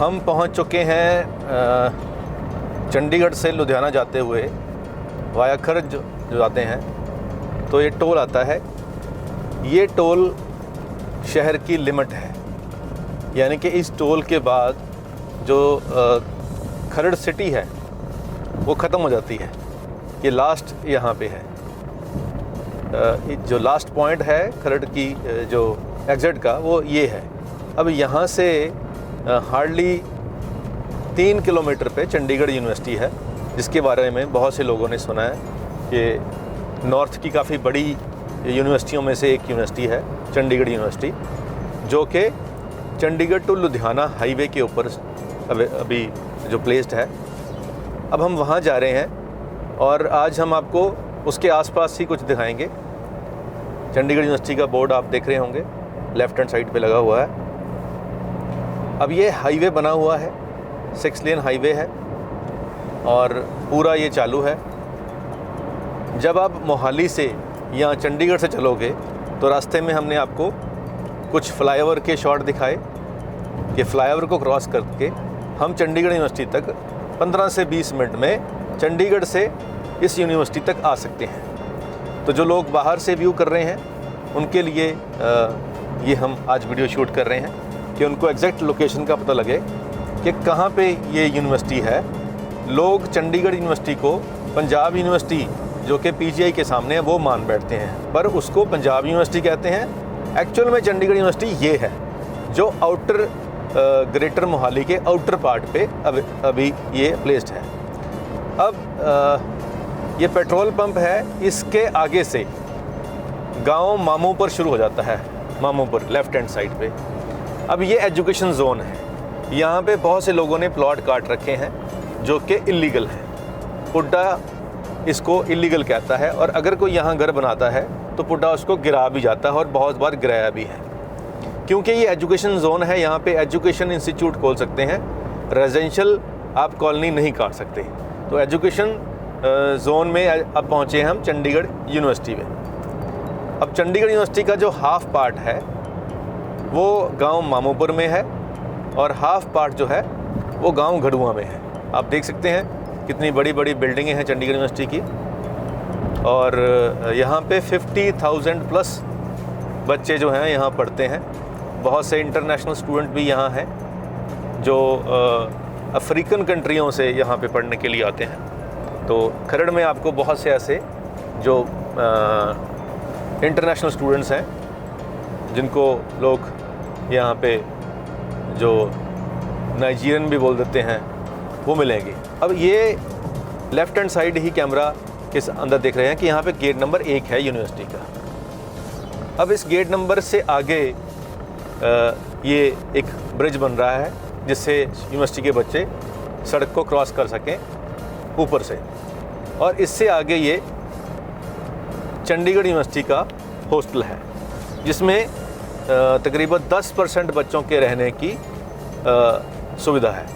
हम पहुंच चुके हैं चंडीगढ़ से लुधियाना जाते हुए वाया खर्च जो जाते हैं, तो ये टोल आता है। ये टोल शहर की लिमिट है, यानी कि इस टोल के बाद जो खरड़ सिटी है वो ख़त्म हो जाती है। ये लास्ट यहाँ पे है, जो लास्ट पॉइंट है खरड़ की जो एग्ज़िट का, वो ये है। अब यहाँ से हार्डली 3 किलोमीटर पे चंडीगढ़ यूनिवर्सिटी है, जिसके बारे में बहुत से लोगों ने सुना है कि नॉर्थ की काफ़ी बड़ी यूनिवर्सिटियों में से एक यूनिवर्सिटी है चंडीगढ़ यूनिवर्सिटी, जो कि चंडीगढ़ टू लुधियाना हाईवे के ऊपर अभी जो प्लेस्ड है। अब हम वहाँ जा रहे हैं और आज हम आपको उसके आसपास ही कुछ दिखाएंगे। चंडीगढ़ यूनिवर्सिटी का बोर्ड आप देख रहे होंगे, लेफ़्ट हैंड साइड पे लगा हुआ है। अब ये हाईवे बना हुआ है, 6 लेन हाईवे है और पूरा ये चालू है। जब आप मोहाली से या चंडीगढ़ से चलोगे तो रास्ते में हमने आपको कुछ फ्लाईओवर के शॉट दिखाए कि फ्लाईओवर को क्रॉस करके हम चंडीगढ़ यूनिवर्सिटी तक 15 से 20 मिनट में चंडीगढ़ से इस यूनिवर्सिटी तक आ सकते हैं। तो जो लोग बाहर से व्यू कर रहे हैं उनके लिए ये हम आज वीडियो शूट कर रहे हैं कि उनको एग्जैक्ट लोकेशन का पता लगे कि कहाँ पे ये यूनिवर्सिटी है। लोग चंडीगढ़ यूनिवर्सिटी को पंजाब यूनिवर्सिटी जो कि पीजीआई के सामने है वो मान बैठते हैं, पर उसको पंजाब यूनिवर्सिटी कहते हैं। एक्चुअल में चंडीगढ़ यूनिवर्सिटी ये है जो आउटर ग्रेटर मोहाली के आउटर पार्ट पे अभी ये प्लेस्ड है। अब ये पेट्रोल पंप है, इसके आगे से गांव मामूपुर शुरू हो जाता है, मामूपुर लेफ़्ट हैंड साइड पे। अब ये एजुकेशन जोन है, यहाँ पे बहुत से लोगों ने प्लॉट काट रखे हैं जो कि इलीगल है। पुड्डा इसको इलीगल कहता है, और अगर कोई यहाँ घर बनाता है तो पुड्डा उसको गिरा भी जाता है और बहुत बार गिराया भी है। क्योंकि ये एजुकेशन जोन है, यहाँ पे एजुकेशन इंस्टीट्यूट खोल सकते हैं, रेजिडेंशियल आप कॉलोनी नहीं काट सकते। तो एजुकेशन जोन में अब पहुँचे हम चंडीगढ़ यूनिवर्सिटी में। अब चंडीगढ़ यूनिवर्सिटी का जो हाफ पार्ट है वो गांव मामूपुर में है और हाफ पार्ट जो है वो गांव घड़ुआ में है। आप देख सकते हैं कितनी बड़ी बड़ी बिल्डिंगें हैं चंडीगढ़ यूनिवर्सिटी की, और यहाँ पे 50,000 प्लस बच्चे जो हैं यहाँ पढ़ते हैं। बहुत से इंटरनेशनल स्टूडेंट भी यहाँ हैं जो अफ्रीकन कंट्रियों से यहाँ पे पढ़ने के लिए आते हैं। तो खरड़ में आपको बहुत से ऐसे जो इंटरनेशनल स्टूडेंट्स हैं जिनको लोग यहाँ पे जो नाइजीरियन भी बोल देते हैं वो मिलेंगे। अब ये लेफ़्ट हैंड साइड ही कैमरा के अंदर देख रहे हैं कि यहाँ पे गेट नंबर 1 है यूनिवर्सिटी का। अब इस गेट नंबर से आगे ये एक ब्रिज बन रहा है जिससे यूनिवर्सिटी के बच्चे सड़क को क्रॉस कर सकें ऊपर से, और इससे आगे ये चंडीगढ़ यूनिवर्सिटी का हॉस्टल है जिसमें तकरीबन 10% बच्चों के रहने की सुविधा है।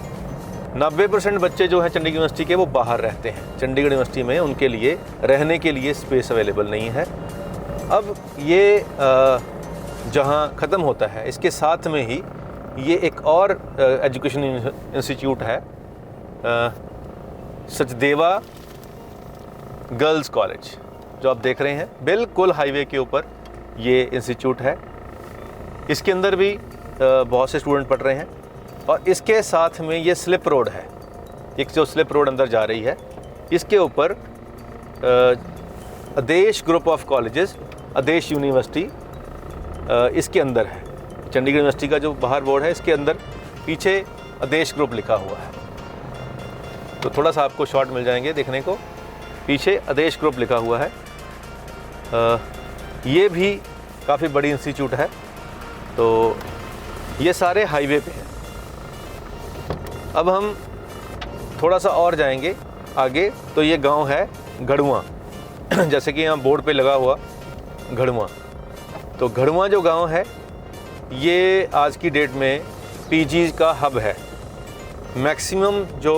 90% बच्चे जो हैं चंडीगढ़ यूनिवर्सिटी के वो बाहर रहते हैं। चंडीगढ़ यूनिवर्सिटी में उनके लिए रहने के लिए स्पेस अवेलेबल नहीं है। अब ये जहाँ ख़त्म होता है इसके साथ में ही ये एक और एजुकेशन इंस्टीट्यूट है, सचदेवा गर्ल्स कॉलेज, जो आप देख रहे हैं बिल्कुल हाईवे के ऊपर ये इंस्टीट्यूट है। इसके अंदर भी बहुत से स्टूडेंट पढ़ रहे हैं, और इसके साथ में ये स्लिप रोड है, एक जो स्लिप रोड अंदर जा रही है, इसके ऊपर Adesh group of colleges, Adesh university इसके अंदर है। चंडीगढ़ यूनिवर्सिटी का जो बाहर बोर्ड है इसके अंदर पीछे आदेश ग्रुप लिखा हुआ है। तो थोड़ा सा आपको शॉट मिल जाएंगे देखने को, पीछे आदेश ग्रुप लिखा हुआ है। ये भी काफ़ी बड़ी इंस्टीट्यूट है। तो ये सारे हाईवे पे हैं। अब हम थोड़ा सा और जाएंगे आगे तो ये गांव है घड़ुआ, जैसे कि यहाँ बोर्ड पे लगा हुआ घड़ुआ। तो घड़ुआ जो गांव है ये आज की डेट में पीजी का हब है। मैक्सिमम जो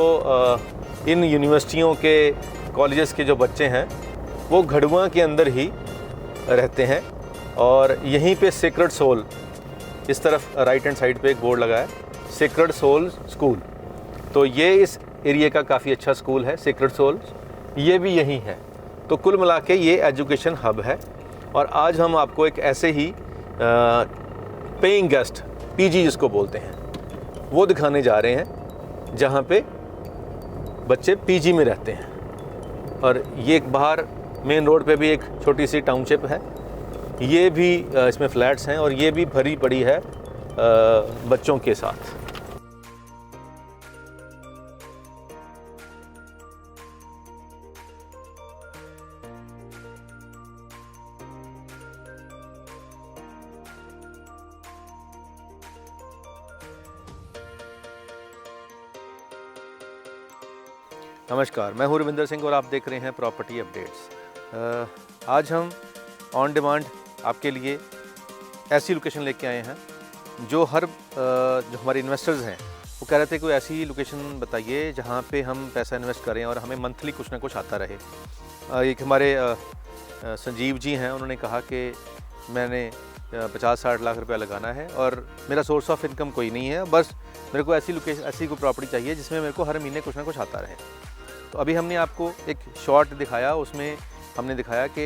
इन यूनिवर्सिटियों के कॉलेजेस के जो बच्चे हैं वो घड़ुआ के अंदर ही रहते हैं, और यहीं पे सेक्रेड सोल, इस तरफ राइट हैंड साइड पे एक बोर्ड लगा है, सेक्रेड सोल स्कूल। तो ये इस एरिया का काफ़ी अच्छा स्कूल है, सेक्रेड सोल, ये भी यहीं है। तो कुल मिला के ये एजुकेशन हब है। और आज हम आपको एक ऐसे ही पेइंग गेस्ट, पीजी जिसको बोलते हैं, वो दिखाने जा रहे हैं जहाँ पे बच्चे पीजी में रहते हैं। और ये एक बाहर मेन रोड पे भी एक छोटी सी टाउनशिप है, ये भी इसमें फ्लैट्स हैं और ये भी भरी पड़ी है बच्चों के साथ। नमस्कार, मैं हूं रविंदर सिंह और आप देख रहे हैं प्रॉपर्टी अपडेट्स। आज हम ऑन डिमांड आपके लिए ऐसी लोकेशन लेके आए हैं जो जो हमारे इन्वेस्टर्स हैं वो कह रहे थे कोई ऐसी लोकेशन बताइए जहां पे हम पैसा इन्वेस्ट करें और हमें मंथली कुछ ना कुछ आता रहे। एक हमारे संजीव जी हैं, उन्होंने कहा कि मैंने 50-60 लाख रुपया लगाना है और मेरा सोर्स ऑफ इनकम कोई नहीं है, बस मेरे को ऐसी लोकेशन, ऐसी कोई प्रॉपर्टी चाहिए जिसमें मेरे को हर महीने कुछ ना कुछ आता रहे। तो अभी हमने आपको एक शॉट दिखाया, उसमें हमने दिखाया कि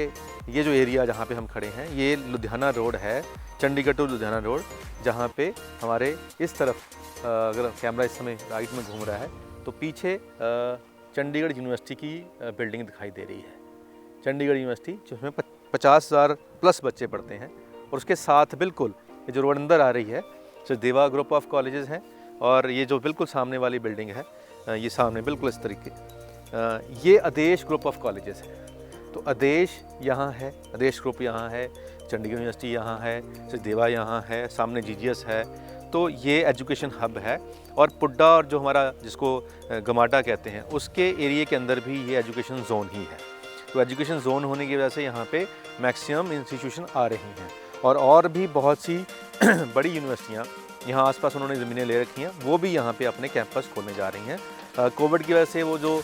ये जो एरिया जहाँ पे हम खड़े हैं ये लुधियाना रोड है, चंडीगढ़ टू लुधियाना रोड, जहाँ पे हमारे इस तरफ अगर कैमरा इस समय राइट में घूम रहा है तो पीछे चंडीगढ़ यूनिवर्सिटी की बिल्डिंग दिखाई दे रही है। चंडीगढ़ यूनिवर्सिटी जिसमें 50,000 प्लस बच्चे पढ़ते हैं और उसके साथ बिल्कुल ये जो रोड अंदर आ रही है सचदेवा ग्रुप ऑफ कॉलेजेस हैं। और ये जो बिल्कुल सामने वाली बिल्डिंग है, ये सामने बिल्कुल इस तरीके, ये आदेश ग्रुप ऑफ कॉलेजेस है। तो आदेश यहाँ है, आदेश ग्रुप यहाँ है, चंडीगढ़ यूनिवर्सिटी यहाँ है, सचदेवा यहाँ है, सामने जीजीएस है। तो ये एजुकेशन हब है। और पुड्डा और जो हमारा जिसको गमाडा कहते हैं उसके एरिया के अंदर भी ये एजुकेशन जोन ही है। तो एजुकेशन जोन होने की वजह से यहाँ पे मैक्सिमम इंस्टीट्यूशन आ रही हैं और भी बहुत सी बड़ी यूनिवर्सिटियाँ यहाँ आसपास उन्होंने ज़मीनें ले रखी हैं, वो भी यहाँ पे अपने कैंपस खोलने जा रही हैं। कोविड की वजह से वो जो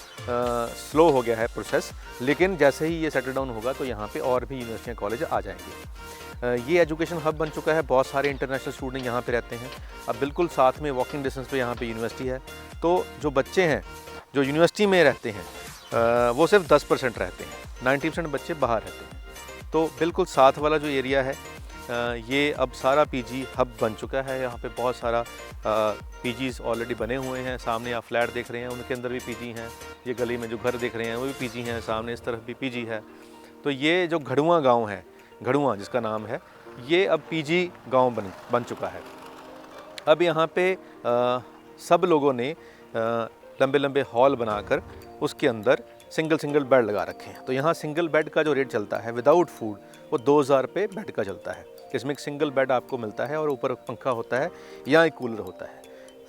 स्लो हो गया है प्रोसेस, लेकिन जैसे ही ये सेटल डाउन होगा तो यहाँ पे और भी यूनिवर्सिटियाँ कॉलेज आ जाएंगे। ये एजुकेशन हब बन चुका है, बहुत सारे इंटरनेशनल स्टूडेंट यहाँ पे रहते हैं। अब बिल्कुल साथ में वॉकिंग डिस्टेंस पे यहाँ पे यूनिवर्सिटी है। तो जो बच्चे हैं जो यूनिवर्सिटी में रहते हैं वो सिर्फ 10% रहते हैं, 90% बच्चे बाहर रहते हैं। तो बिल्कुल साथ वाला जो एरिया है ये अब सारा पीजी हब बन चुका है। यहाँ पे बहुत सारा पीजीज़ ऑलरेडी बने हुए हैं। सामने आप फ्लैट देख रहे हैं, उनके अंदर भी पीजी हैं। ये गली में जो घर देख रहे हैं वो भी पीजी हैं, सामने इस तरफ भी पीजी है। तो ये जो घड़ुआ गांव है, घड़ुआ जिसका नाम है, ये अब पीजी गांव बन चुका है। अब यहाँ पे सब लोगों ने लंबे लंबे हॉल बनाकर उसके अंदर सिंगल बेड लगा रखे हैं। तो यहाँ सिंगल बेड का जो रेट चलता है विदाउट फूड वो 2,000 रुपये बेड का चलता है। इसमें एक सिंगल बेड आपको मिलता है और ऊपर पंखा होता है या एक कूलर होता है,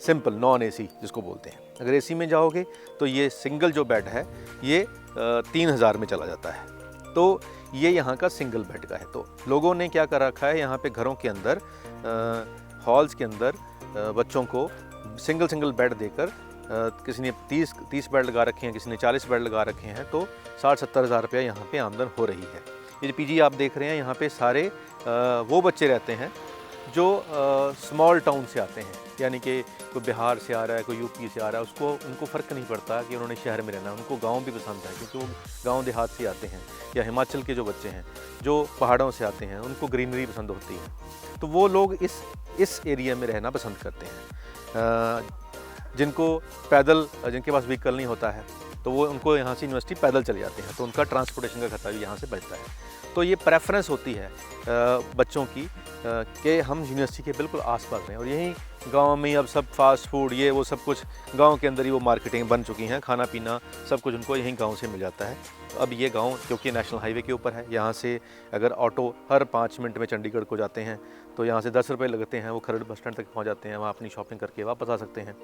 सिंपल नॉन एसी जिसको बोलते हैं। अगर एसी में जाओगे तो ये सिंगल जो बेड है ये 3,000 में चला जाता है। तो ये यहाँ का सिंगल बेड का है। तो लोगों ने क्या कर रखा है, यहाँ पे घरों के अंदर हॉल्स के अंदर बच्चों को सिंगल बेड देकर किसी ने 30 बेड लगा रखे हैं, किसी ने 40 बेड लगा रखे हैं। तो 60-70 हज़ार रुपया यहाँ पे आमदन हो रही है। ये जो पीजी आप देख रहे हैं यहाँ पे सारे वो बच्चे रहते हैं जो स्मॉल टाउन से आते हैं, यानी कि कोई बिहार से आ रहा है, कोई यूपी से आ रहा है, उसको उनको फ़र्क नहीं पड़ता कि उन्होंने शहर में रहना है, उनको गांव भी पसंद है क्योंकि वो गांव देहात से आते हैं। या हिमाचल के जो बच्चे हैं जो पहाड़ों से आते हैं, उनको ग्रीनरी पसंद होती है, तो वो लोग इस एरिया में रहना पसंद करते हैं। जिनको पैदल, जिनके पास व्हीकल नहीं होता है तो वो उनको यहाँ से यूनिवर्सिटी पैदल चले जाते हैं, तो उनका ट्रांसपोर्टेशन का खर्चा भी यहाँ से बचता है। तो ये प्रेफरेंस होती है बच्चों की कि हम यूनिवर्सिटी के बिल्कुल आसपास रहें। और यहीं गांव में अब सब फास्ट फूड ये वो सब कुछ गांव के अंदर ही वो मार्केटिंग बन चुकी हैं, खाना पीना सब कुछ उनको यहीं गांव से मिल जाता है। तो अब ये गांव क्योंकि नेशनल हाईवे के ऊपर है, यहाँ से अगर ऑटो हर 5 मिनट में चंडीगढ़ को जाते हैं तो यहाँ से 10 रुपये लगते हैं, वो खरड़ बस स्टैंड तक पहुँच जाते हैं, वहाँ अपनी शॉपिंग करके वापस आ सकते हैं।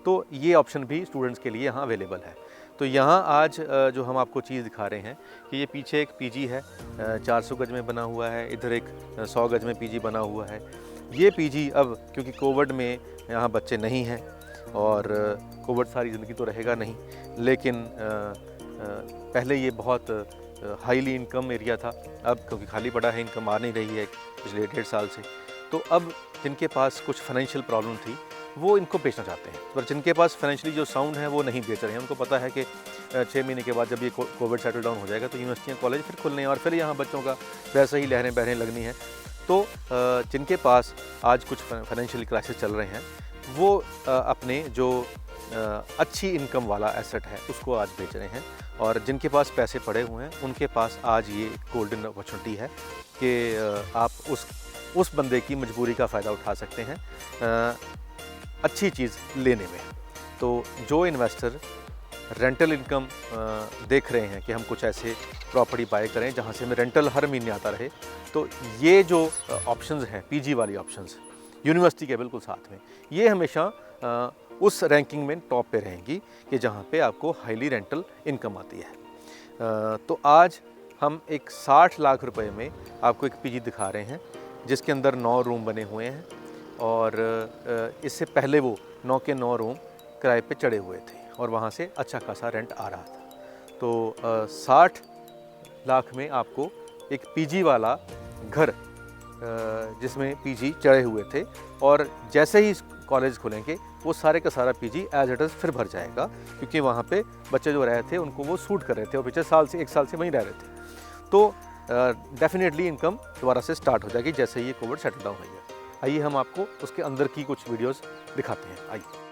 तो ये ऑप्शन भी स्टूडेंट्स के लिए यहाँ अवेलेबल है। तो यहाँ आज जो हम आपको चीज़ दिखा रहे हैं कि ये पीछे एक पीजी है 400 गज में बना हुआ है, इधर एक 100 गज में पीजी बना हुआ है। ये पीजी अब क्योंकि कोविड में यहाँ बच्चे नहीं हैं और कोविड सारी ज़िंदगी तो रहेगा नहीं, लेकिन पहले ये बहुत हाईली इनकम एरिया था। अब क्योंकि खाली पड़ा है, इनकम आ नहीं रही है पिछले 1.5 साल से, तो अब जिनके पास कुछ फाइनेंशियल प्रॉब्लम थी वो इनको बेचना चाहते हैं। पर जिनके पास फाइनेंशियली जो साउंड है वो नहीं बेच रहे हैं। उनको पता है कि 6 महीने के बाद जब ये कोविड सेटल डाउन हो जाएगा तो यूनिवर्सिटियाँ कॉलेज फिर खुलने हैं और फिर यहाँ बच्चों का वैसे ही लहरें बहरें लगनी है। तो जिनके पास आज कुछ फाइनेंशियल क्राइसिस चल रहे हैं वो अपने जो अच्छी इनकम वाला एसेट है उसको आज बेच रहे हैं, और जिनके पास पैसे पड़े हुए हैं उनके पास आज ये गोल्डन अपॉर्चुनिटी है कि आप उस बंदे की मजबूरी का फ़ायदा उठा सकते हैं अच्छी चीज़ लेने में। तो जो इन्वेस्टर रेंटल इनकम देख रहे हैं कि हम कुछ ऐसे प्रॉपर्टी बाय करें जहां से हमें रेंटल हर महीने आता रहे, तो ये जो ऑप्शंस हैं पीजी वाली ऑप्शंस यूनिवर्सिटी के बिल्कुल साथ में, ये हमेशा उस रैंकिंग में टॉप पे रहेंगी कि जहां पे आपको हाईली रेंटल इनकम आती है। तो आज हम एक 60 लाख रुपए में आपको एक पीजी दिखा रहे हैं जिसके अंदर 9 रूम बने हुए हैं, और इससे पहले वो 9 के 9 रूम किराए पे चढ़े हुए थे और वहाँ से अच्छा खासा रेंट आ रहा था। तो 60 लाख में आपको एक पीजी वाला घर जिसमें पीजी चढ़े हुए थे, और जैसे ही कॉलेज खुलेंगे वो सारे का सारा पीजी एज इट इज़ फिर भर जाएगा, क्योंकि वहाँ पे बच्चे जो रहे थे उनको वो सूट कर रहे थे और पिछले साल से 1 साल से वहीं रह रहे थे। तो डेफिनेटली इनकम दोबारा से स्टार्ट हो जाएगी जैसे ये कोविड सेटल डाउन हो गया। आइए हम आपको उसके अंदर की कुछ वीडियोस दिखाते हैं। आइए।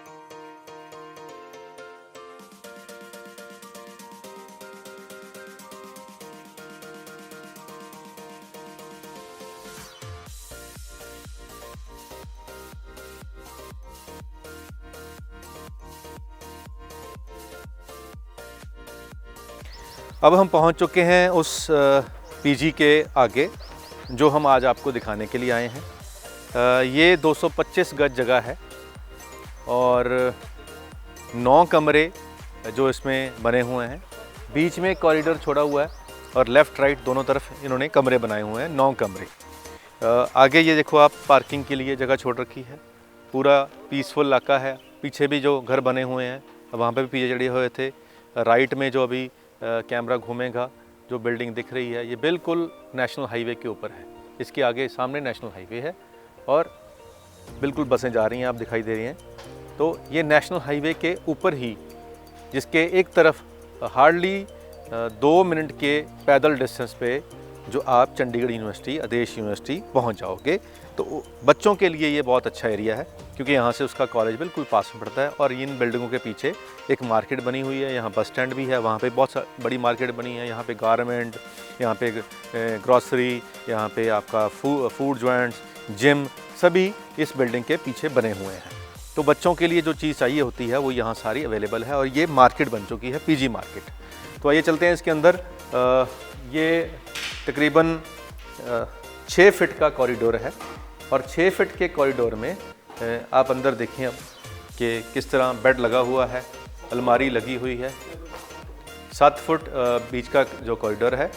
अब हम पहुंच चुके हैं उस पीजी के आगे जो हम आज आपको दिखाने के लिए आए हैं। ये 225 गज जगह है और 9 कमरे जो इसमें बने हुए हैं। बीच में कॉरिडोर छोड़ा हुआ है और लेफ़्ट राइट दोनों तरफ इन्होंने कमरे बनाए हुए हैं, 9 कमरे। आगे ये देखो आप पार्किंग के लिए जगह छोड़ रखी है। पूरा पीसफुल इलाका है। पीछे भी जो घर बने हुए हैं वहाँ पे भी पीछे चढ़े हुए थे। राइट में जो अभी कैमरा घूमेगा जो बिल्डिंग दिख रही है ये बिल्कुल नेशनल हाईवे के ऊपर है। इसके आगे सामने नेशनल हाईवे है और बिल्कुल बसें जा रही हैं, आप दिखाई दे रही हैं। तो ये नेशनल हाईवे के ऊपर ही, जिसके एक तरफ हार्डली 2 मिनट के पैदल डिस्टेंस पे जो आप चंडीगढ़ यूनिवर्सिटी, आदेश यूनिवर्सिटी पहुंच जाओगे। तो बच्चों के लिए ये बहुत अच्छा एरिया है क्योंकि यहाँ से उसका कॉलेज बिल्कुल पास में पड़ता है। और इन बिल्डिंगों के पीछे एक मार्केट बनी हुई है, यहाँ बस स्टैंड भी है, वहाँ पे बहुत बड़ी मार्केट बनी है। यहाँ पे गारमेंट, यहाँ पे ग्रॉसरी, यहाँ पे आपका फूड जॉइंट्स, जिम, सभी इस बिल्डिंग के पीछे बने हुए हैं। तो बच्चों के लिए जो चीज़ चाहिए होती है वो यहाँ सारी अवेलेबल है और ये मार्केट बन चुकी है, पीजी मार्केट। तो आइए चलते हैं इसके अंदर। ये तकरीबन 6 फीट का कॉरिडोर है और 6 फीट के कॉरिडोर में आप अंदर देखें अब कि किस तरह बेड लगा हुआ है, अलमारी लगी हुई है। 7 फुट बीच का जो कॉरिडोर है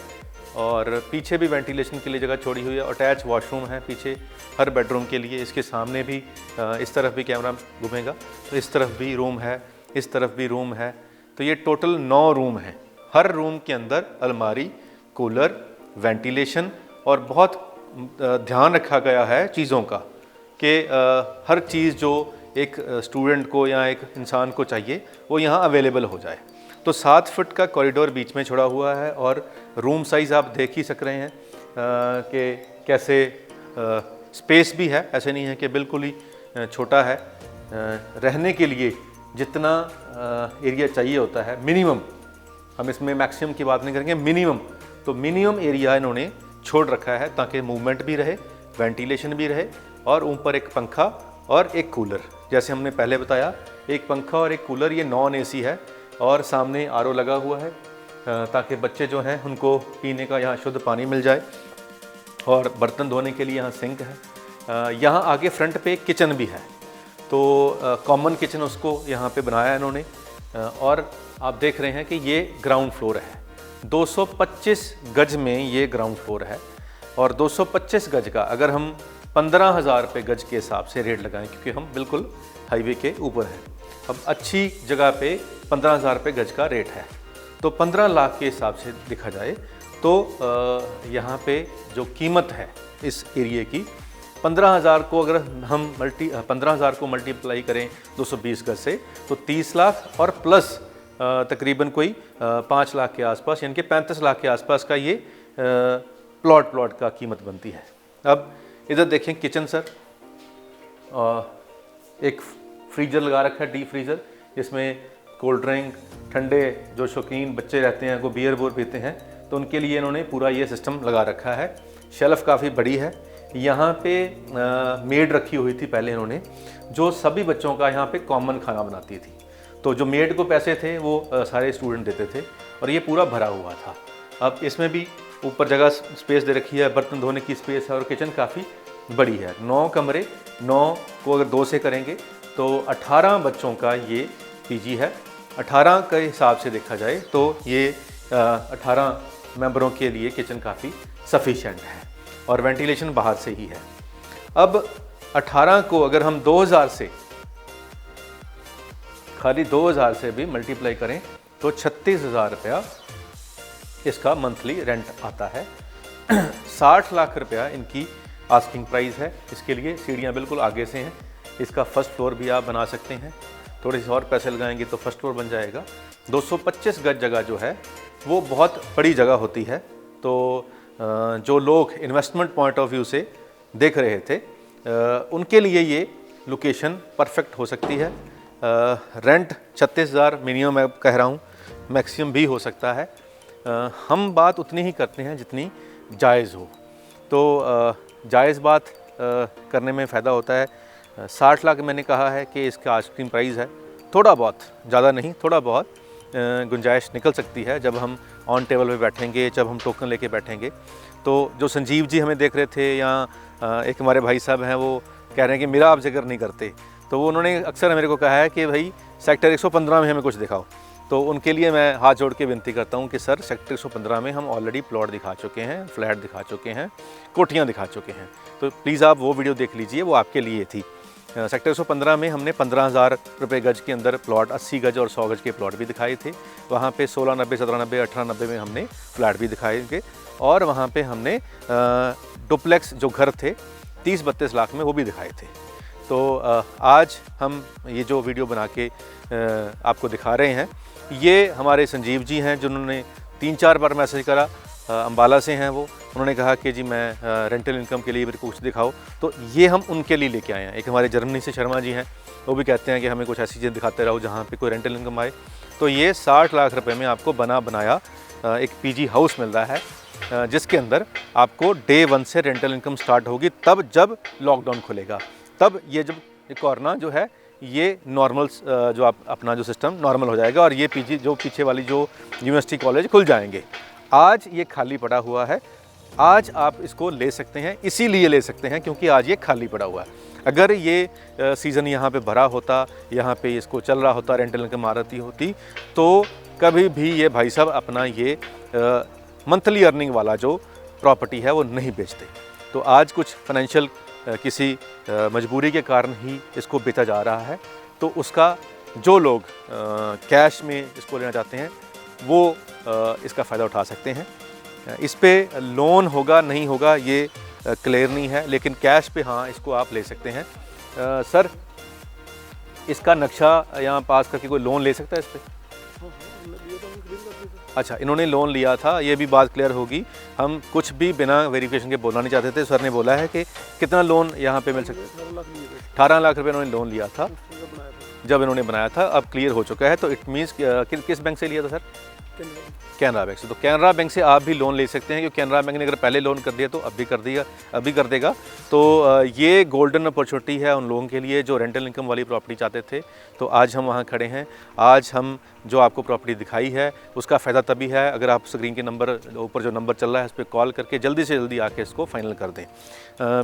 और पीछे भी वेंटिलेशन के लिए जगह छोड़ी हुई है। अटैच वॉशरूम है पीछे हर बेडरूम के लिए। इसके सामने भी इस तरफ भी कैमरा घूमेगा तो इस तरफ भी रूम है, इस तरफ भी रूम है। तो ये टोटल 9 रूम हैं। हर रूम के अंदर अलमारी, कूलर, वेंटिलेशन और बहुत ध्यान रखा गया है चीज़ों का कि हर चीज़ जो एक स्टूडेंट को या एक इंसान को चाहिए वो यहाँ अवेलेबल हो जाए। तो 7 फुट का कॉरिडोर बीच में छोड़ा हुआ है और रूम साइज़ आप देख ही सक रहे हैं कि कैसे स्पेस भी है, ऐसे नहीं है कि बिल्कुल ही छोटा है। रहने के लिए जितना एरिया चाहिए होता है मिनिमम, हम इसमें मैक्सिमम की बात नहीं करेंगे, मिनिमम, तो मिनिमम एरिया इन्होंने छोड़ रखा है ताकि मूवमेंट भी रहे, वेंटिलेशन भी रहे और ऊपर एक पंखा और एक कूलर। जैसे हमने पहले बताया, एक पंखा और एक कूलर, ये नॉन एसी है और सामने आरओ लगा हुआ है ताकि बच्चे जो हैं उनको पीने का यहाँ शुद्ध पानी मिल जाए। और बर्तन धोने के लिए यहाँ सिंक है। यहाँ आगे फ्रंट पे एक किचन भी है, तो कॉमन किचन उसको यहाँ पे बनाया है इन्होंने। और आप देख रहे हैं कि ये ग्राउंड फ्लोर है। 225 गज में ये ग्राउंड फ्लोर है और 225 गज का अगर हम 15,000 रुपये गज के हिसाब से रेट लगाएं, क्योंकि हम बिल्कुल हाईवे के ऊपर हैं। अब अच्छी जगह पे 15,000 रुपये गज का रेट है, तो 15 लाख के हिसाब से देखा जाए तो यहाँ पे जो कीमत है इस एरिए की 15,000 को अगर हम 15,000 को मल्टीप्लाई करें 220 गज से तो 30 लाख और प्लस तकरीबन कोई 5 लाख के आसपास, यानी कि 35 लाख के आसपास का ये प्लॉट का कीमत बनती है। अब इधर देखें किचन सर, एक फ्रीजर लगा रखा है, डीप फ्रीज़र, जिसमें कोल्ड ड्रिंक, ठंडे जो शौकीन बच्चे रहते हैं वो बियर बोर पीते हैं तो उनके लिए इन्होंने पूरा ये सिस्टम लगा रखा है। शेल्फ़ काफ़ी बड़ी है। यहाँ पे मेड रखी हुई थी पहले इन्होंने, जो सभी बच्चों का यहाँ पे कॉमन खाना बनाती थी। तो जो मेड को पैसे थे वो सारे स्टूडेंट देते थे और ये पूरा भरा हुआ था। अब इसमें भी ऊपर जगह स्पेस दे रखी है, बर्तन धोने की स्पेस है और किचन काफ़ी बड़ी है। 9 कमरे, 9 को अगर 2 से करेंगे तो 18 बच्चों का ये पीजी है। 18 के हिसाब से देखा जाए तो ये 18 मेंबरों के लिए किचन काफ़ी सफिशिएंट है और वेंटिलेशन बाहर से ही है। अब 18 को अगर हम 2000 से, खाली 2000 से भी मल्टीप्लाई करें तो 36,000 रुपया इसका मंथली रेंट आता है। 60 लाख रुपया इनकी आस्किंग प्राइस है। इसके लिए सीढ़ियाँ बिल्कुल आगे से हैं। इसका फर्स्ट फ्लोर भी आप बना सकते हैं, थोड़े से और पैसे लगाएंगे तो फर्स्ट फ्लोर बन जाएगा। 225 गज जगह जो है वो बहुत बड़ी जगह होती है। तो जो लोग इन्वेस्टमेंट पॉइंट ऑफ व्यू से देख रहे थे उनके लिए ये लोकेशन परफेक्ट हो सकती है। रेंट 36,000 मिनिमम मैं कह रहा हूँ, मैक्सिमम भी हो सकता है। हम बात उतनी ही करते हैं जितनी जायज़ हो। तो जायज़ बात करने में फ़ायदा होता है। 60 लाख मैंने कहा है कि इसका आस्किंग प्राइस है। थोड़ा बहुत, ज़्यादा नहीं, थोड़ा बहुत गुंजाइश निकल सकती है जब हम ऑन टेबल पे बैठेंगे, जब हम टोकन लेके बैठेंगे। तो जो संजीव जी हमें देख रहे थे, या एक हमारे भाई साहब हैं, वो कह रहे हैं कि मेरा आप जिक्र नहीं करते, तो वो उन्होंने अक्सर मेरे को कहा है कि भाई सेक्टर 115 में हमें कुछ दिखाओ। तो उनके लिए मैं हाथ जोड़ के विनती करता हूँ कि सर सेक्टर 115 में हम ऑलरेडी प्लॉट दिखा चुके हैं, फ्लैट दिखा चुके हैं, कोठियाँ दिखा चुके हैं, तो प्लीज़ आप वो वीडियो देख लीजिए, वो आपके लिए थी। सेक्टर 115 में हमने 15,000 रुपये गज के अंदर प्लॉट, 80 गज और 100 गज के प्लॉट भी दिखाए थे। वहाँ पे 1690, 1790, 1890 में हमने फ्लैट भी दिखाएंगे और वहाँ पे हमने डुप्लेक्स जो घर थे 30-32 लाख में वो भी दिखाए थे। तो आज हम ये जो वीडियो बना के आपको दिखा रहे हैं, ये हमारे संजीव जी हैं जिन्होंने 3-4 बार मैसेज करा, अम्बाला से हैं वो। उन्होंने कहा कि जी मैं रेंटल इनकम के लिए मेरे को कुछ दिखाओ, तो ये हम उनके लिए लेके आए हैं। एक हमारे जर्मनी से शर्मा जी हैं, वो भी कहते हैं कि हमें कुछ ऐसी चीज़ें दिखाते रहो जहाँ पे कोई रेंटल इनकम आए। तो ये 60 लाख रुपए में आपको बना बनाया एक पीजी हाउस मिल रहा है, जिसके अंदर आपको डे 1 से रेंटल इनकम स्टार्ट होगी, तब जब लॉकडाउन खुलेगा, तब ये जब कोरोना जो है ये नॉर्मल जो आप अपना जो सिस्टम नॉर्मल हो जाएगा और ये पीजी जो पीछे वाली जो यूनिवर्सिटी कॉलेज खुल जाएंगे। आज ये खाली पड़ा हुआ है, आज आप इसको ले सकते हैं, इसीलिए ले सकते हैं क्योंकि आज ये खाली पड़ा हुआ है। अगर ये सीज़न यहाँ पे भरा होता, यहाँ पे इसको चल रहा होता, रेंटल इनकम आ रही होती, तो कभी भी ये भाई साहब अपना ये मंथली अर्निंग वाला जो प्रॉपर्टी है वो नहीं बेचते। तो आज कुछ फाइनेंशियल किसी मजबूरी के कारण ही इसको बेचा जा रहा है। तो उसका जो लोग कैश में इसको लेना चाहते हैं वो इसका फ़ायदा उठा सकते हैं। इस पे लोन होगा नहीं होगा ये क्लियर नहीं है, लेकिन कैश पे हाँ इसको आप ले सकते हैं। सर इसका नक्शा यहाँ पास करके कोई लोन ले सकता है इस पर? अच्छा, इन्होंने लोन लिया था, ये भी बात क्लियर होगी। हम कुछ भी बिना वेरिफिकेशन के बोलना नहीं चाहते थे। सर ने बोला है कि कितना लोन यहाँ पे मिल सकता है? 18 लाख रुपए इन्होंने लोन लिया था जब इन्होंने बनाया था, अब क्लियर हो चुका है। तो इट मीन्स किस बैंक से लिया था सर? कैनरा बैंक से। तो कैनरा बैंक से आप भी लोन ले सकते हैं, क्योंकि कैनरा बैंक ने अगर पहले लोन कर दिया तो अभी कर देगा। तो ये गोल्डन अपॉर्चुनिटी है उन लोगों के लिए जो रेंटल इनकम वाली प्रॉपर्टी चाहते थे। तो आज हम वहाँ खड़े हैं। आज हम जो आपको प्रॉपर्टी दिखाई है उसका फ़ायदा तभी है अगर आप स्क्रीन के नंबर ऊपर जो नंबर चल रहा है उस पर कॉल करके जल्दी से जल्दी आके इसको फाइनल कर दें।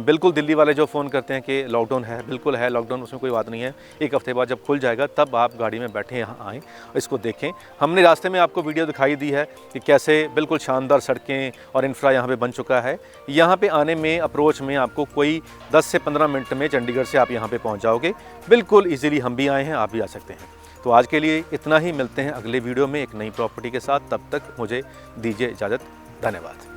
बिल्कुल दिल्ली वाले जो फ़ोन करते हैं कि लॉकडाउन है, बिल्कुल है लॉकडाउन, उसमें कोई बात नहीं है। 1 हफ्ते बाद जब खुल जाएगा तब आप गाड़ी में बैठे यहाँ आएँ, इसको देखें। हमने रास्ते में आपको वीडियो दिखाई दी है कि कैसे बिल्कुल शानदार सड़कें और इंफ्रा यहाँ पे बन चुका है। यहाँ पे आने में अप्रोच में आपको कोई 10 से 15 मिनट में चंडीगढ़ से आप यहाँ पे पहुँच जाओगे। बिल्कुल इजीली हम भी आए हैं, आप भी आ सकते हैं। तो आज के लिए इतना ही, मिलते हैं अगले वीडियो में एक नई प्रॉपर्टी के साथ। तब तक मुझे दीजिए इजाज़त। धन्यवाद।